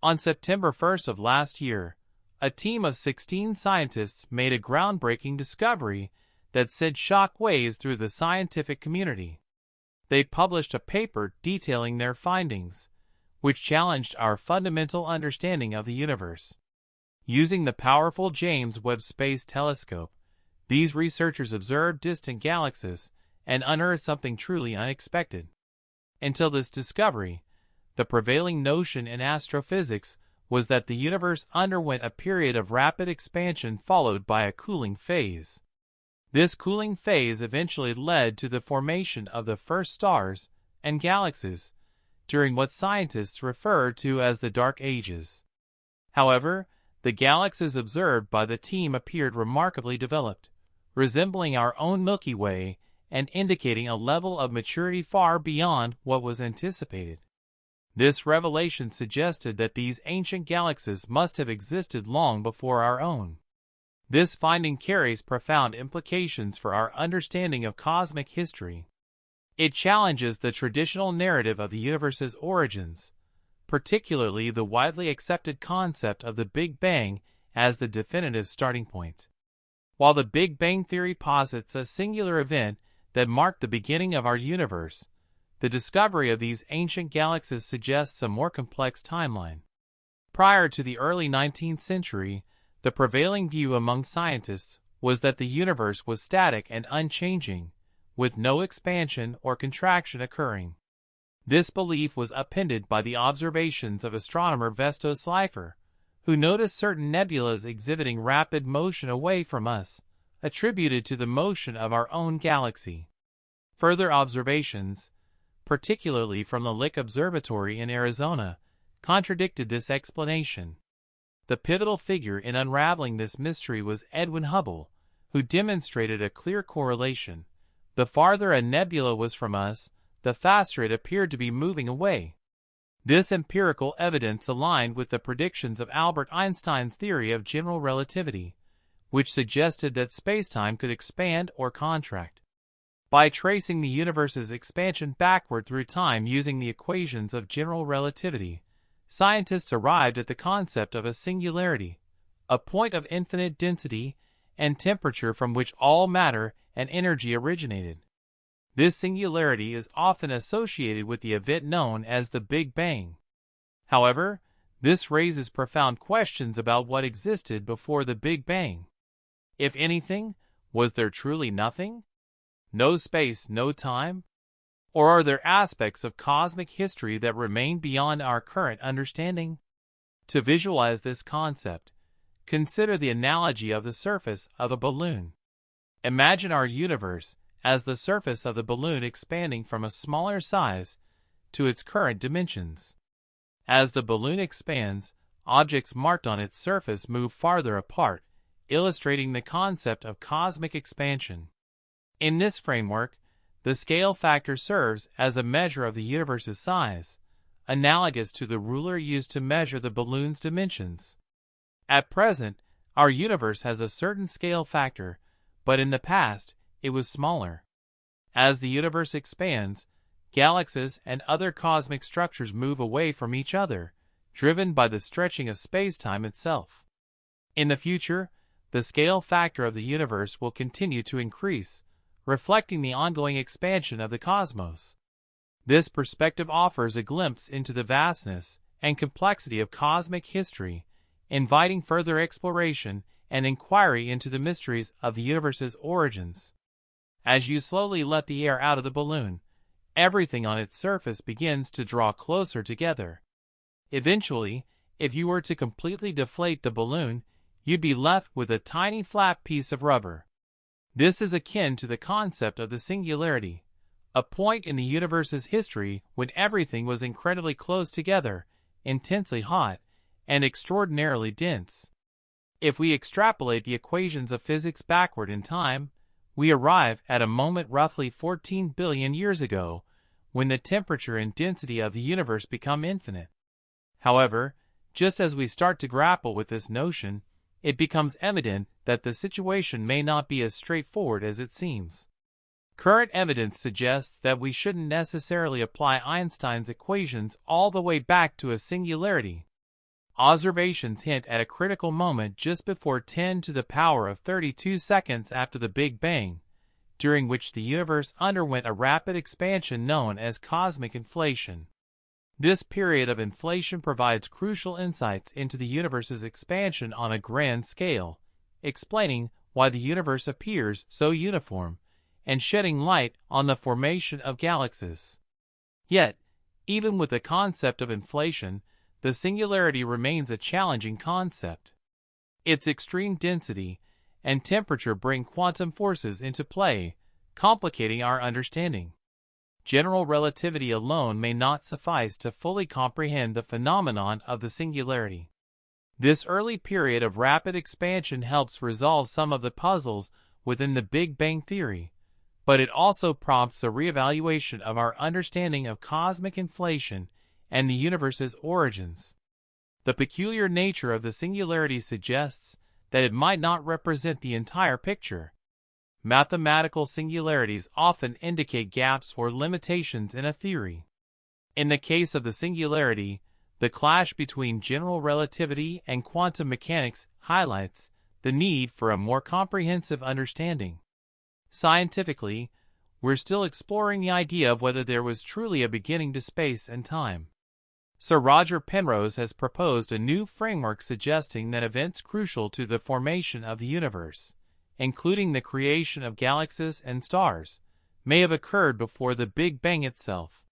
On September 1st of last year, a team of 16 scientists made a groundbreaking discovery that sent shock waves through the scientific community. They published a paper detailing their findings, which challenged our fundamental understanding of the universe. Using the powerful James Webb Space Telescope, these researchers observed distant galaxies and unearthed something truly unexpected. Until this discovery, the prevailing notion in astrophysics was that the universe underwent a period of rapid expansion followed by a cooling phase. This cooling phase eventually led to the formation of the first stars and galaxies during what scientists refer to as the Dark Ages. However, the galaxies observed by the team appeared remarkably developed, resembling our own Milky Way and indicating a level of maturity far beyond what was anticipated. This revelation suggested that these ancient galaxies must have existed long before our own. This finding carries profound implications for our understanding of cosmic history. It challenges the traditional narrative of the universe's origins, particularly the widely accepted concept of the Big Bang as the definitive starting point. While the Big Bang theory posits a singular event that marked the beginning of our universe, the discovery of these ancient galaxies suggests a more complex timeline. Prior to the early 19th century, the prevailing view among scientists was that the universe was static and unchanging, with no expansion or contraction occurring. This belief was upended by the observations of astronomer Vestos Slipher, who noticed certain nebulas exhibiting rapid motion away from us, attributed to the motion of our own galaxy. Further observations, particularly from the Lick Observatory in Arizona, contradicted this explanation. The pivotal figure in unraveling this mystery was Edwin Hubble, who demonstrated a clear correlation. The farther a nebula was from us, the faster it appeared to be moving away. This empirical evidence aligned with the predictions of Albert Einstein's theory of general relativity, which suggested that spacetime could expand or contract. By tracing the universe's expansion backward through time using the equations of general relativity, scientists arrived at the concept of a singularity, a point of infinite density and temperature from which all matter and energy originated. This singularity is often associated with the event known as the Big Bang. However, this raises profound questions about what existed before the Big Bang. If anything, was there truly nothing? No space, no time? Or are there aspects of cosmic history that remain beyond our current understanding? To visualize this concept, consider the analogy of the surface of a balloon. Imagine our universe as the surface of the balloon expanding from a smaller size to its current dimensions. As the balloon expands, objects marked on its surface move farther apart, illustrating the concept of cosmic expansion. In this framework, the scale factor serves as a measure of the universe's size, analogous to the ruler used to measure the balloon's dimensions. At present, our universe has a certain scale factor, but in the past, it was smaller. As the universe expands, galaxies and other cosmic structures move away from each other, driven by the stretching of spacetime itself. In the future, the scale factor of the universe will continue to increase, reflecting the ongoing expansion of the cosmos. This perspective offers a glimpse into the vastness and complexity of cosmic history, inviting further exploration and inquiry into the mysteries of the universe's origins. As you slowly let the air out of the balloon, everything on its surface begins to draw closer together. Eventually, if you were to completely deflate the balloon, you'd be left with a tiny flat piece of rubber. This is akin to the concept of the singularity, a point in the universe's history when everything was incredibly close together, intensely hot, and extraordinarily dense. If we extrapolate the equations of physics backward in time, we arrive at a moment roughly 14 billion years ago, when the temperature and density of the universe become infinite. However, just as we start to grapple with this notion, it becomes evident that the situation may not be as straightforward as it seems. Current evidence suggests that we shouldn't necessarily apply Einstein's equations all the way back to a singularity. Observations hint at a critical moment just before 10 to the power of 32 seconds after the Big Bang, during which the universe underwent a rapid expansion known as cosmic inflation. This period of inflation provides crucial insights into the universe's expansion on a grand scale, explaining why the universe appears so uniform, and shedding light on the formation of galaxies. Yet, even with the concept of inflation, the singularity remains a challenging concept. Its extreme density and temperature bring quantum forces into play, complicating our understanding. General relativity alone may not suffice to fully comprehend the phenomenon of the singularity. This early period of rapid expansion helps resolve some of the puzzles within the Big Bang theory, but it also prompts a reevaluation of our understanding of cosmic inflation and the universe's origins. The peculiar nature of the singularity suggests that it might not represent the entire picture. Mathematical singularities often indicate gaps or limitations in a theory. In the case of the singularity, the clash between general relativity and quantum mechanics highlights the need for a more comprehensive understanding. Scientifically, we're still exploring the idea of whether there was truly a beginning to space and time. Sir Roger Penrose has proposed a new framework suggesting that events crucial to the formation of the universe, including the creation of galaxies and stars, may have occurred before the Big Bang itself.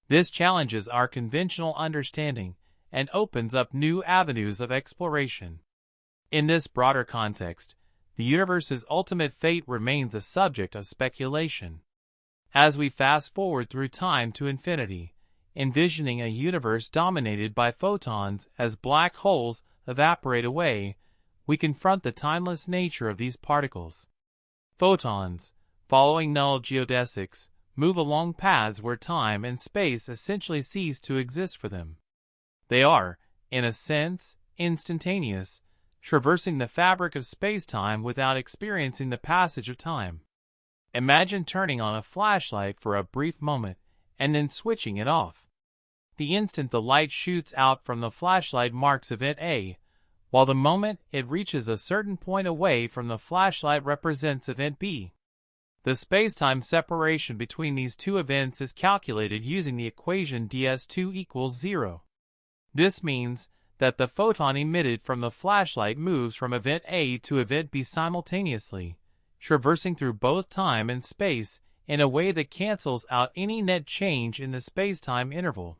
This challenges our conventional understanding and opens up new avenues of exploration. In this broader context, the universe's ultimate fate remains a subject of speculation. As we fast forward through time to infinity, envisioning a universe dominated by photons as black holes evaporate away, we confront the timeless nature of these particles. Photons, following null geodesics, move along paths where time and space essentially cease to exist for them. They are, in a sense, instantaneous, traversing the fabric of space-time without experiencing the passage of time. Imagine turning on a flashlight for a brief moment and then switching it off. The instant the light shoots out from the flashlight marks event A, while the moment it reaches a certain point away from the flashlight represents event B. The space-time separation between these two events is calculated using the equation ds2 equals 0. This means that the photon emitted from the flashlight moves from event A to event B simultaneously, traversing through both time and space in a way that cancels out any net change in the space-time interval.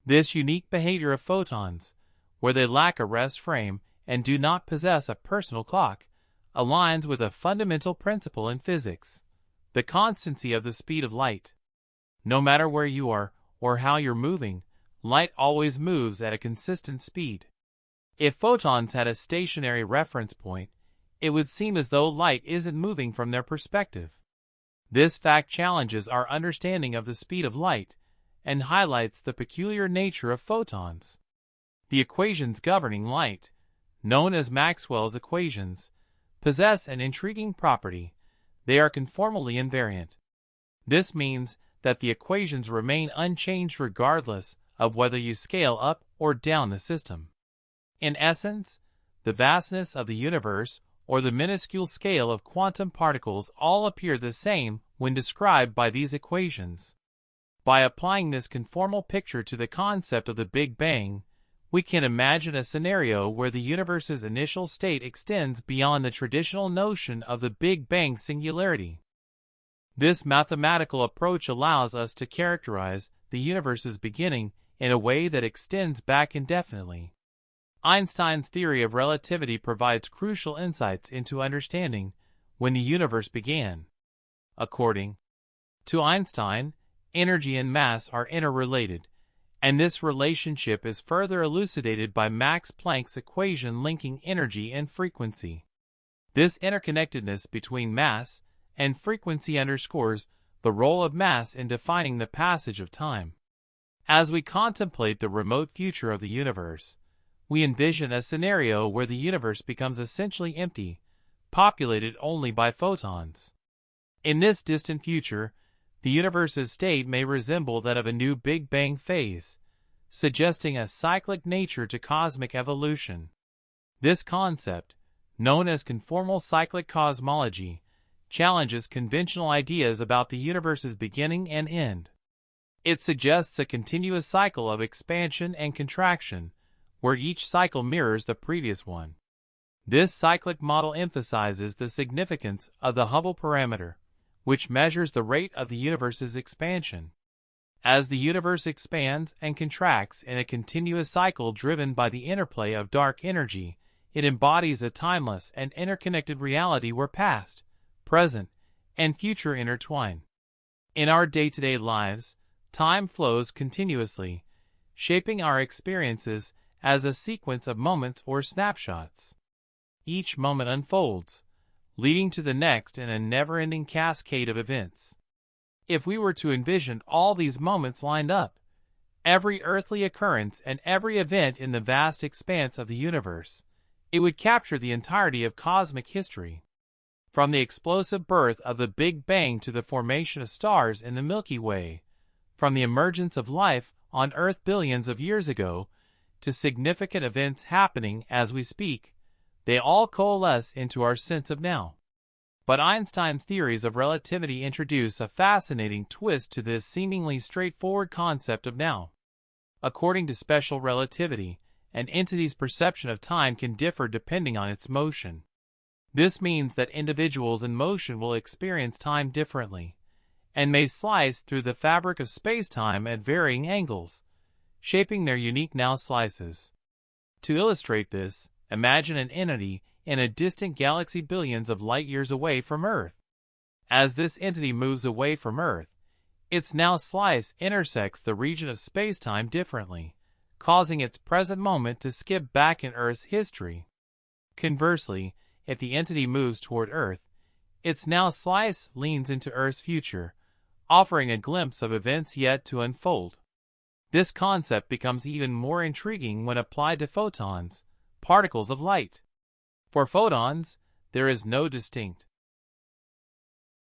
This unique behavior of photons, where they lack a rest frame and do not possess a personal clock, aligns with a fundamental principle in physics: the constancy of the speed of light. No matter where you are or how you're moving, light always moves at a consistent speed. If photons had a stationary reference point, it would seem as though light isn't moving from their perspective. This fact challenges our understanding of the speed of light and highlights the peculiar nature of photons. The equations governing light, known as Maxwell's equations, possess an intriguing property: they are conformally invariant. This means that the equations remain unchanged regardless of whether you scale up or down the system. In essence, the vastness of the universe or the minuscule scale of quantum particles all appear the same when described by these equations. By applying this conformal picture to the concept of the Big Bang, we can imagine a scenario where the universe's initial state extends beyond the traditional notion of the Big Bang singularity. This mathematical approach allows us to characterize the universe's beginning in a way that extends back indefinitely. Einstein's theory of relativity provides crucial insights into understanding when the universe began. According to Einstein, energy and mass are interrelated, and this relationship is further elucidated by Max Planck's equation linking energy and frequency. This interconnectedness between mass and frequency underscores the role of mass in defining the passage of time. As we contemplate the remote future of the universe, we envision a scenario where the universe becomes essentially empty, populated only by photons. In this distant future, the universe's state may resemble that of a new Big Bang phase, suggesting a cyclic nature to cosmic evolution. This concept, known as conformal cyclic cosmology, challenges conventional ideas about the universe's beginning and end. It suggests a continuous cycle of expansion and contraction, where each cycle mirrors the previous one. This cyclic model emphasizes the significance of the Hubble parameter, which measures the rate of the universe's expansion. As the universe expands and contracts in a continuous cycle driven by the interplay of dark energy, it embodies a timeless and interconnected reality where past, present, and future intertwine. In our day-to-day lives, time flows continuously, shaping our experiences as a sequence of moments or snapshots. Each moment unfolds, leading to the next in a never-ending cascade of events. If we were to envision all these moments lined up, every earthly occurrence and every event in the vast expanse of the universe, it would capture the entirety of cosmic history. From the explosive birth of the Big Bang to the formation of stars in the Milky Way, from the emergence of life on Earth billions of years ago, to significant events happening as we speak, they all coalesce into our sense of now. But Einstein's theories of relativity introduce a fascinating twist to this seemingly straightforward concept of now. According to special relativity, an entity's perception of time can differ depending on its motion. This means that individuals in motion will experience time differently, and may slice through the fabric of space-time at varying angles, shaping their unique now slices. To illustrate this, imagine an entity in a distant galaxy billions of light-years away from Earth. As this entity moves away from Earth, its now slice intersects the region of space-time differently, causing its present moment to skip back in Earth's history. Conversely, if the entity moves toward Earth, its now slice leans into Earth's future, offering a glimpse of events yet to unfold. This concept becomes even more intriguing when applied to photons, particles of light. For photons, there is no distinct